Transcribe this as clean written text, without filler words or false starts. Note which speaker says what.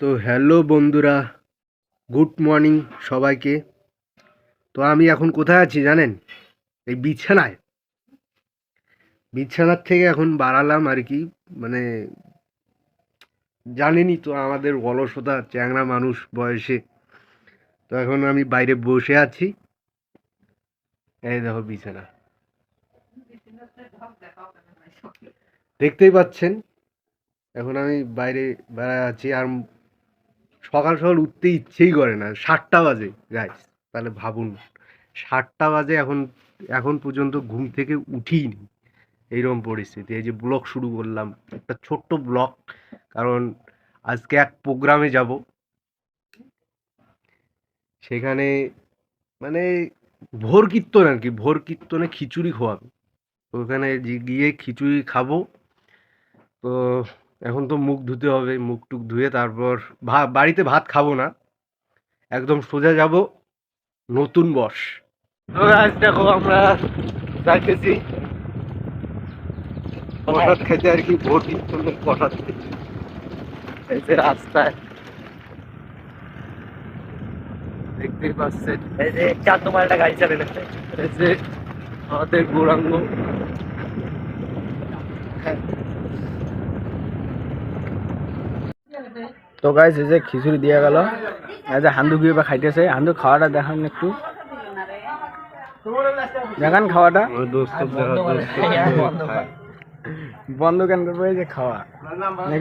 Speaker 1: তো হ্যালো বন্ধুরা, good morning সবাইকে। তো আমি এখন কোথায় আছি জানেন? এই বিছানার থেকে এখন বাড়ালাম আর কি। মানে জানেনই তো আমাদের অলসতা, চ্যাংড়া মানুষ বয়সে। তো এখন আমি বাইরে বসে আছি। এই দেখো বিছানা, দেখতেই পাচ্ছেন। এখন আমি বাইরে বেড়ায় আছি আর সকাল সকাল উঠতে ইচ্ছেই করে না। 7টা বাজে গাইস, তাহলে ভাবুন 7টা বাজে, এখন এখন পর্যন্ত ঘুম থেকে উঠিনি। এইরকম পরিস্থিতি। এই যে ব্লগ শুরু করলাম, একটা ছোট্ট ব্লগ, কারণ আজকে এক প্রোগ্রামে যাব। সেখানে মানে ভোর কীর্তন আর কি, ভোর কীর্তনে খিচুড়ি খোয়াবে। তো ওখানে গিয়ে খিচুড়ি খাবো। তো এখন তো মুখ ধুতে হবে, মুখ টুক ধুয়ে তারপর বাড়িতে ভাত খাবো না, একদম সোজা যাব নতুন বর্ষ। তো আজ দেখো আমরা যাইতেছি প্রসাদ খাইতে আর কি, ভোর কীর্তনের প্রসাদ খেতে। এই যে রাস্তায় দেখতেই পাচ্ছেন,
Speaker 2: এই যে 4 নম্বর একটা গাড়ি চালিয়ে গেছে।
Speaker 1: এই যে আমাদের গৌরাঙ্গ।
Speaker 2: তো গাইস এই যে খিচুড়ি দিয়ে গেল, এই যে হান্দু গিয়ে খাইতেছে। হান্দু খাওয়াটা দেখান একটু, দেখান খাওয়াটা। বন্ধ কেন করবো? এই যে খাওয়া